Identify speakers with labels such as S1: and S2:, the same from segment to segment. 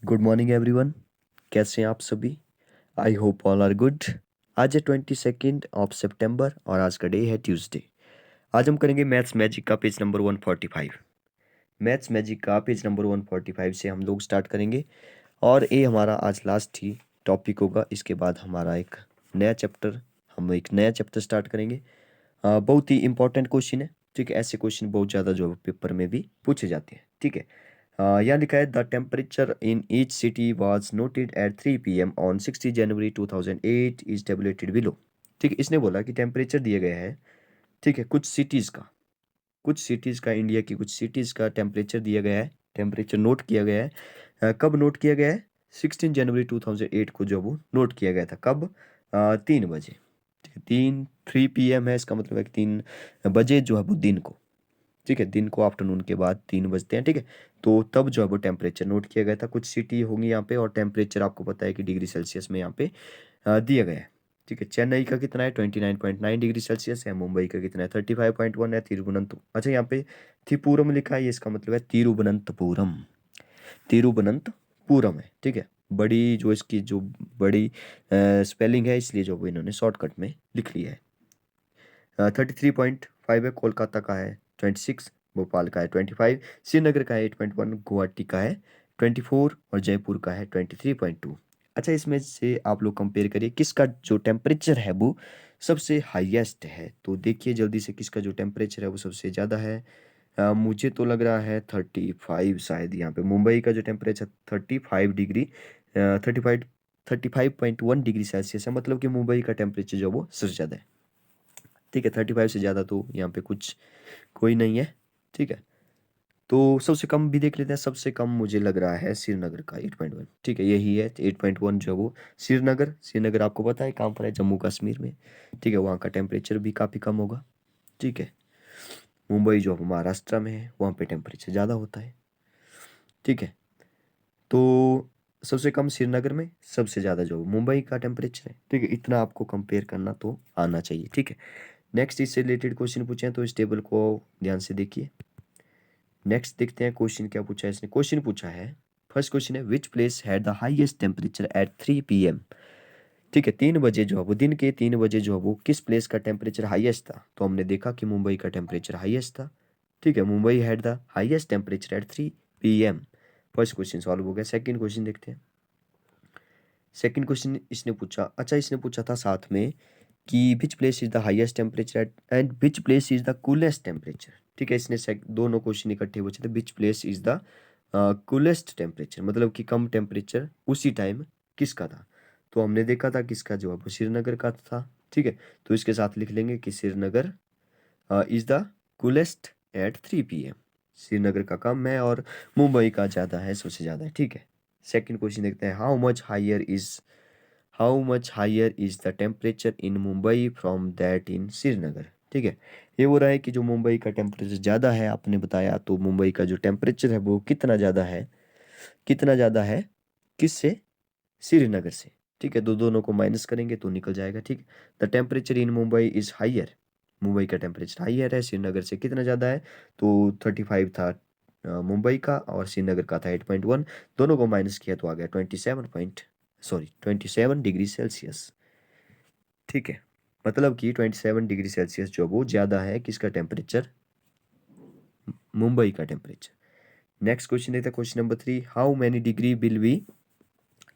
S1: Good morning everyone. कैसे हैं आप सभी? I hope all are good. आज है 22 ऑफ सितंबर और आज का डे है ट्यूसडे। आज हम करेंगे मैथ्स मैजिक का पेज नंबर 145। मैथ्स मैजिक का पेज नंबर 145 से हम लोग स्टार्ट करेंगे और ये हमारा आज लास्ट ही टॉपिक होगा। इसके बाद हमारा हम एक नया चैप्टर स्टार्ट करेंगे। बहुत ही इंपॉर्टेंट क्वेश्चन है, ठीक है। ऐसे क्वेश्चन बहुत ज़्यादा जो पेपर में भी पूछे जाते हैं, ठीक है। यहाँ लिखा है the temperature in each city was noted at 3 PM on 60 January 2008 is tabulated below. ठीक है, इसने बोला कि टेम्परेचर दिया गया है, ठीक है, कुछ सिटीज़ का इंडिया की कुछ सिटीज़ का टेम्परेचर दिया गया है, टेम्परेचर नोट किया गया है। कब नोट किया गया है? 16 जनवरी 2008 को जो वो नोट किया गया था। कब? 3 बजे। 3 PM है, इसका मतलब है कि 3 बजे जो है वो दिन को, ठीक है, दिन को आफ्टरनून के बाद 3 बजते हैं, ठीक है। तो तब जो है वो टेम्परेचर नोट किया गया था। कुछ सिटी होंगी यहाँ पे और टेम्परेचर आपको पता है कि डिग्री सेल्सियस में यहाँ पे दिया गया है, ठीक है। चेन्नई का कितना है? 29.9 डिग्री सेल्सियस है। मुंबई का कितना है? 35.1 है। अच्छा, यहाँ पे त्रिपुरम लिखा है, ये इसका मतलब है तिरुवनंतपुरम। तिरुवनंतपुरम है, ठीक है। बड़ी जो इसकी जो बड़ी स्पेलिंग है, इसलिए जो वो इन्होंने शॉर्टकट में लिख लिया है। 33.5 है। कोलकाता का है 26, भोपाल का है 25, श्रीनगर का है 8.1, गुवाहाटी का है 24 और जयपुर का है 23.2। अच्छा, इसमें से आप लोग कंपेयर करिए किसका जो टेम्परेचर है वो सबसे हाईएस्ट है। तो देखिए जल्दी से किसका जो टेम्परेचर है वो सबसे ज़्यादा है। मुझे तो लग रहा है 35 शायद। यहाँ पे मुंबई का जो टेम्परेचर 35 डिग्री 35.1 डिग्री सेल्सियस है, मतलब कि मुंबई का टेम्परेचर जो वो सबसे ज़्यादा है, ठीक है। 35 से ज़्यादा तो यहाँ पे कुछ कोई नहीं है, ठीक है। तो सबसे कम भी देख लेते हैं। सबसे कम मुझे लग रहा है श्रीनगर का 8.1, ठीक है, यही है 8.1 जो है वो श्रीनगर आपको पता है कहाँ पर है? जम्मू कश्मीर में, ठीक है। वहाँ का टेम्परेचर भी काफ़ी कम होगा, ठीक है। मुंबई जो महाराष्ट्र में है वहाँ पे टेम्परेचर ज़्यादा होता है, ठीक है। तो सबसे कम श्रीनगर में, सबसे ज़्यादा जो मुंबई का टेम्परेचर है, ठीक है। इतना आपको कंपेयर करना तो आना चाहिए, ठीक है। नेक्स्ट इससे रिलेटेड क्वेश्चन पूछे हैं तो इस टेबल को ध्यान से देखिए। नेक्स्ट देखते हैं क्वेश्चन क्या पूछा है इसने। क्वेश्चन पूछा है, फर्स्ट क्वेश्चन है which place had the highest temperature at 3 PM। ठीक है, 3 बजे जो है वो दिन के 3 बजे जो है वो किस प्लेस का टेम्परेचर हाईएस्ट था? तो हमने देखा कि मुंबई का टेम्परेचर हाईएस्ट था, ठीक है। Mumbai had the highest temperature at 3 PM। First question solve हो गया। सेकंड क्वेश्चन देखते हैं। सेकंड क्वेश्चन इसने पूछा, अच्छा इसने पूछा था साथ में कि which place is the highest temperature and which place is the coolest temperature, ठीक है। इसने दोनों क्वेश्चन इकट्ठे पूछे थे। Which place is the coolest temperature, मतलब कि कम टेम्परेचर उसी टाइम किसका था? तो हमने देखा था किसका जवाब वो श्रीनगर का था, ठीक है। तो इसके साथ लिख लेंगे कि Srinagar is the coolest at 3 PM। Srinagar का कम है और मुंबई का ज़्यादा है, सबसे ज़्यादा है, ठीक है। सेकंड क्वेश्चन देखते हैं। How much higher is the temperature in Mumbai from that in Srinagar, ठीक है। ये हो रहा है कि जो मुंबई का टेम्परेचर ज़्यादा है, आपने बताया, तो मुंबई का जो टेम्परेचर है वो कितना ज़्यादा है? कितना ज़्यादा है किससे? श्रीनगर से, ठीक है। दोनों को माइनस करेंगे तो निकल जाएगा, ठीक है। The temperature in Mumbai is higher. Mumbai का टेम्परेचर हाइयर है, श्रीनगर से कितना ज़्यादा है? तो 35 था मुंबई का और श्रीनगर का था 8.1। दोनों को माइनस किया तो आ गया 27 डिग्री सेल्सियस, ठीक है। मतलब कि 27 डिग्री सेल्सियस जो वो ज़्यादा है किसका टेम्परेचर? मुंबई का टेम्परेचर। नेक्स्ट क्वेश्चन देखते हैं, question number 3। How many degree will be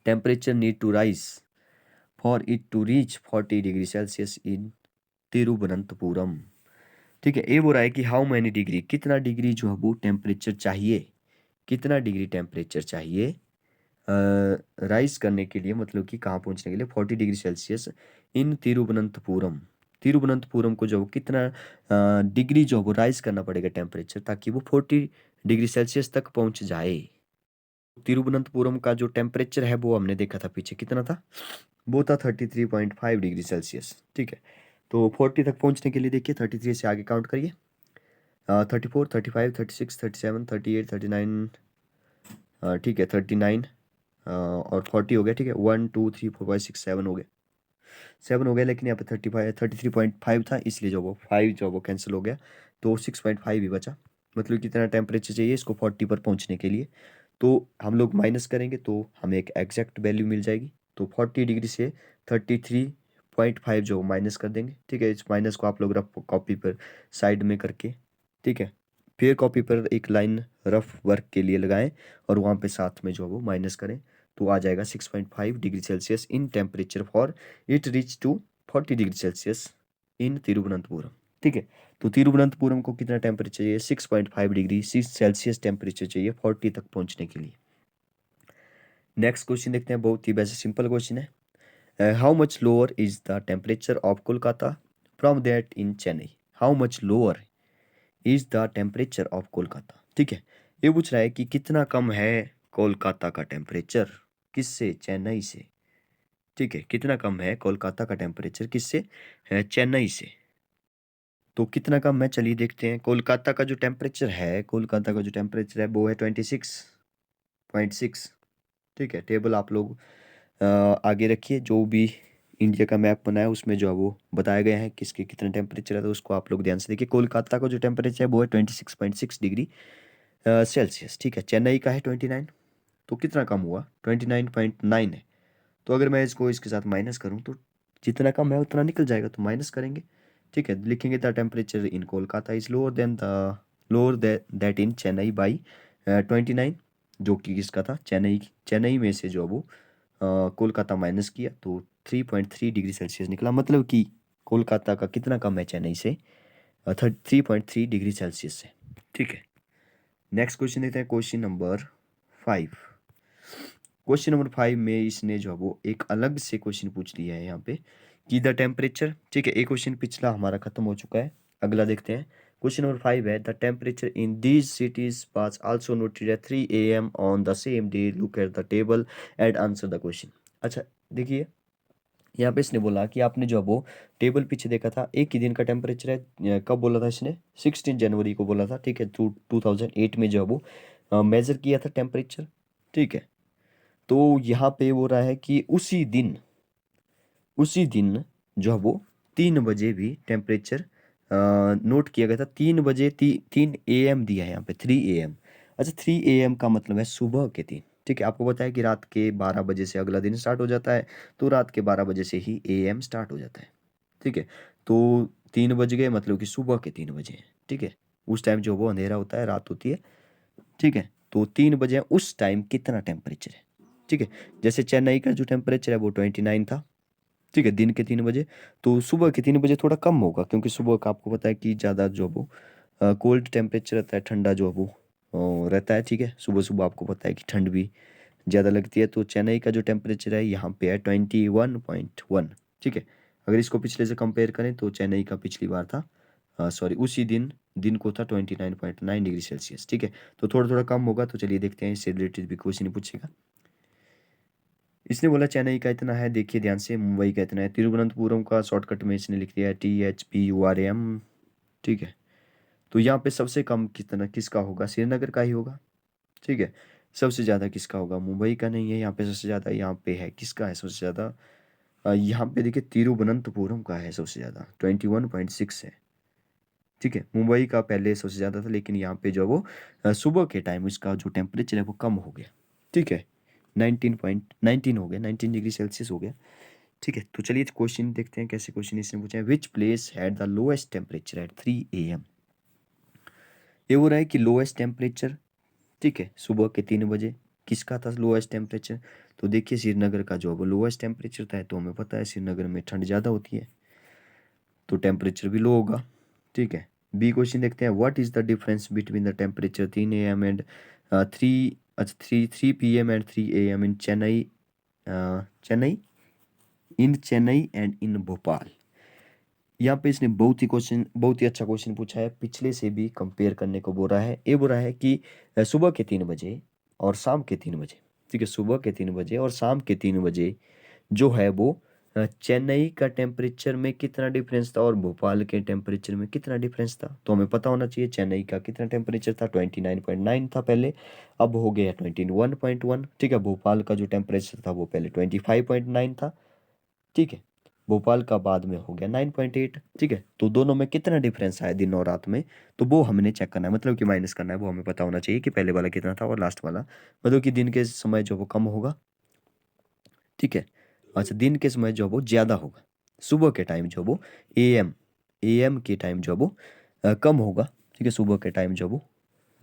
S1: temperature need to rise for it to reach 40 degree Celsius in Thiruvananthapuram, ठीक है। ये बोल रहा है कि हाउ मैनी डिग्री, कितना डिग्री जो है वो टेम्परेचर चाहिए, कितना डिग्री टेम्परेचर चाहिए राइज करने के लिए, मतलब कि कहाँ पहुँचने के लिए 40 degree Celsius in Thiruvananthapuram. Thiruvananthapuram को जो कितना डिग्री जो वो राइज करना पड़ेगा टेम्परेचर, ताकि वो 40 डिग्री सेल्सियस तक पहुँच जाए। तिरुवनंतपुरम का जो टेम्परेचर है वो हमने देखा था पीछे, कितना था? वो था 33.5 डिग्री सेल्सियस, ठीक है। तो 40 तक पहुँचने के लिए देखिए 33 से आगे काउंट करिए। 34, 35, 36, 37, 38, 39, ठीक है, 39 और 40 हो गया, ठीक है। 1 2 3 4 5 6 7 हो गया, 7 हो गया। लेकिन यहाँ पे 33.5 था, इसलिए जो वो 5 जो वो कैंसिल हो गया, तो 6.5 ही बचा। मतलब कितना टेम्परेचर चाहिए इसको 40 पर पहुँचने के लिए? तो हम लोग माइनस करेंगे तो हमें एक एग्जैक्ट वैल्यू मिल जाएगी। तो 40 डिग्री से 33.5 जो माइनस कर देंगे, ठीक है। इस माइनस को आप लोग रफ कॉपी पर साइड में करके, ठीक है, फिर कॉपी पर एक लाइन रफ वर्क के लिए लगाएं और वहाँ पे साथ में जो है वो माइनस करें, तो आ जाएगा 6.5 degree Celsius in temperature for it reach to 40 degree Celsius in Thiruvananthapuram, ठीक है। तो तिरुवनंतपुरम को कितना टेम्परेचर चाहिए? 6.5 डिग्री सेल्सियस टेम्परेचर चाहिए 40 तक पहुंचने के लिए। नेक्स्ट क्वेश्चन देखते हैं, बहुत ही वैसे सिंपल क्वेश्चन है। How much lower is the temperature of Kolkata from that in Chennai? How much lower is the temperature of Kolkata, ठीक है। ये पूछ रहा है कि कितना कम है कोलकाता का टेम्परेचर किससे? चेन्नई से, ठीक है। कितना कम है कोलकाता का टेम्परेचर किससे? चेन्नई से। तो कितना कम है, चलिए देखते हैं। कोलकाता का जो टेम्परेचर है, कोलकाता का जो टेम्परेचर है वो है 26.6, ठीक है। टेबल आप लोग आगे रखिए, जो भी इंडिया का मैप बना है उसमें जो है वो बताया गया है किसके कितना टेम्परेचर है, तो उसको आप लोग ध्यान से देखिए। कोलकाता का जो टेम्परेचर है वो है 26.6 डिग्री सेल्सियस, ठीक है। चेन्नई का है 29, तो कितना कम हुआ? 29.9 है। तो अगर मैं इसको इसके साथ माइनस करूँ तो जितना कम है उतना निकल जाएगा, तो माइनस करेंगे, ठीक है। लिखेंगे the temperature in Kolkata is lower than the lower that in Chennai by 29, जो कि किसका था? चेन्नई। चेन्नई में से जो है वो कोलकाता माइनस किया तो 3.3 डिग्री सेल्सियस निकला, मतलब कि कोलकाता का कितना कम है चेन्नई से? 3.3 डिग्री सेल्सियस से, ठीक है। नेक्स्ट क्वेश्चन देखते हैं, क्वेश्चन नंबर 5। क्वेश्चन नंबर 5 में इसने जो है वो एक अलग से क्वेश्चन पूछ लिया है यहाँ पे कि द टेम्परेचर, ठीक है। एक क्वेश्चन पिछला हमारा खत्म हो चुका है, अगला देखते हैं। क्वेश्चन नंबर 5 है the temperature in these cities was also noted at 3 AM on the same day, look at the table and answer the question. अच्छा देखिए, यहाँ पे इसने बोला कि आपने जो है वो टेबल पीछे देखा था, एक ही दिन का टेम्परेचर है। कब बोला था इसने? 16 जनवरी को बोला था, ठीक है। 2008 में जो है वो मेजर किया था टेम्परेचर, ठीक है। तो यहाँ पे हो रहा है कि उसी दिन जो है वो 3 बजे भी टेम्परेचर नोट किया गया था। 3 बजे 3 AM दिया है यहाँ पे, 3 AM। अच्छा 3 AM का मतलब है सुबह के 3, ठीक है। आपको बताया कि रात के 12 बजे से अगला दिन स्टार्ट हो जाता है, तो रात के 12 बजे से ही AM स्टार्ट हो जाता है, ठीक है। तो 3 बज गए मतलब कि सुबह के 3 बजे हैं, ठीक है। उस टाइम जो वो अंधेरा होता है, रात होती है, ठीक है। तो 3 बजे उस टाइम कितना टेम्परेचर है, ठीक है। जैसे चेन्नई का जो टेम्परेचर है वो 29 था, ठीक है, दिन के 3 बजे। तो सुबह के 3 बजे थोड़ा कम होगा, क्योंकि सुबह का आपको पता है कि ज़्यादा जो वो कोल्ड टेम्परेचर रहता है, ठंडा जो वो रहता है, ठीक है। सुबह सुबह आपको पता है कि ठंड भी ज़्यादा लगती है। तो चेन्नई का जो टेम्परेचर है यहाँ पे है 21.1, ठीक है। अगर इसको पिछले से कंपेयर करें तो चेन्नई का पिछली बार था, सॉरी उसी दिन दिन को था 29.9 डिग्री सेल्सियस, ठीक है। तो थोड़ा थोड़ा कम होगा। तो चलिए देखते हैं, इससे रिलेटेड भी क्वेश्चन पूछेगा। इसने बोला चेन्नई का इतना है, देखिए ध्यान से, मुंबई का इतना है। तिरुवनंतपुरम का शॉर्टकट में इसने लिख दिया है THPURAM, ठीक है। तो यहाँ पे सबसे कम कितना किसका होगा? श्रीनगर का ही होगा, ठीक है। सबसे ज़्यादा किसका होगा? मुंबई का नहीं है यहाँ पे सबसे ज़्यादा। यहाँ पे है किसका है सबसे ज़्यादा? यहाँ पे देखिए तिरुवनंतपुरम का है सबसे ज़्यादा, 21.6 है, ठीक है। मुंबई का पहले सबसे ज़्यादा था, लेकिन यहाँ पे जो वो सुबह के टाइम इसका जो टेम्परेचर है वो कम हो गया, ठीक है। 19.19 हो गया, 19 डिग्री सेल्सियस हो गया, ठीक है। तो चलिए क्वेश्चन देखते हैं कैसे क्वेश्चन इसने पूछा है। Which place had the lowest temperature at 3 AM? ये हो रहा है कि लोएस्ट टेम्परेचर, ठीक है, सुबह के 3 बजे किसका था लोएस्ट टेम्परेचर? तो देखिए श्रीनगर का जो वो लोएस्ट टेम्परेचर था, तो हमें पता है श्रीनगर में ठंड ज़्यादा होती है, तो टेम्परेचर भी लो होगा, ठीक है। बी क्वेश्चन देखते हैं, what is the difference between the temperature 3 AM and three अच्छा 3 PM and 3 AM in Chennai, Chennai in Chennai and in Bhopal? यहाँ पे इसने बहुत ही अच्छा क्वेश्चन पूछा है, पिछले से भी कंपेयर करने को बोल रहा है। ये बोल रहा है कि सुबह के 3 बजे और शाम के 3 बजे, ठीक है, सुबह के 3 बजे और शाम के 3 बजे जो है वो चेन्नई का टेम्परेचर में कितना डिफरेंस था और भोपाल के टेम्परेचर में कितना डिफरेंस था। तो हमें पता होना चाहिए चेन्नई का कितना टेम्परेचर था, 29.9 था पहले, अब हो गया 21.1, ठीक है। भोपाल का जो टेम्परेचर था वो पहले 25.9 था, ठीक है। भोपाल का बाद में हो गया 9.8। ठीक है, तो दोनों में कितना डिफरेंस आया दिन और रात में, तो वो हमने चेक करना है, मतलब कि माइनस करना है। वो हमें पता होना चाहिए कि पहले वाला कितना था और लास्ट वाला, मतलब कि दिन के समय जो वो कम होगा। ठीक है, अच्छा दिन के समय जो वो ज़्यादा होगा, सुबह के टाइम जो वो एएम के टाइम जो वो कम होगा। ठीक है, सुबह के टाइम जो वो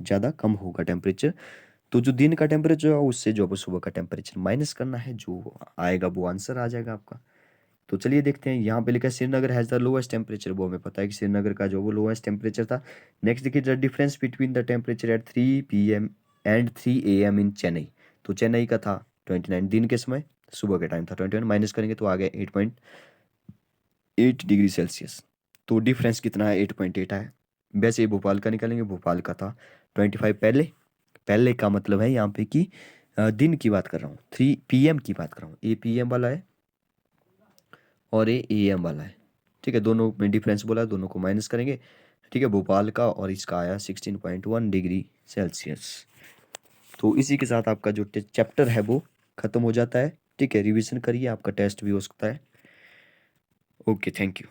S1: ज़्यादा कम होगा टेम्परेचर। तो जो दिन का टेम्परेचर है उससे जो वो सुबह का टेम्परेचर माइनस करना है, जो आएगा वो आंसर आ जाएगा आपका। तो चलिए देखते हैं, यहाँ पे लिखा है Srinagar has the lowest temperature, वो हमें पता है कि श्रीनगर का जो वो लोएस्ट टेम्परेचर था। नेक्स्ट देखिए, the difference between the temperature at 3 PM and 3 AM इन चेन्नई। तो चेन्नई का था 29 दिन के समय, सुबह के टाइम था 21, माइनस करेंगे तो आ गया 8.8 डिग्री सेल्सियस। तो डिफरेंस कितना है, 8.8 है। वैसे ही भोपाल का निकालेंगे, भोपाल का था 25 पहले। पहले का मतलब है यहाँ पे कि दिन की बात कर रहा हूँ, 3 PM की बात कर रहा हूँ। ये PM वाला है और ये AM वाला है। ठीक है, दोनों में डिफरेंस बोला है, दोनों को माइनस करेंगे। ठीक है, भोपाल का और इसका आया 16.1 डिग्री सेल्सियस। तो इसी के साथ आपका जो चैप्टर है वो ख़त्म हो जाता है। ठीक है, रिवीजन करिए, आपका टेस्ट भी हो सकता है। Okay, thank you.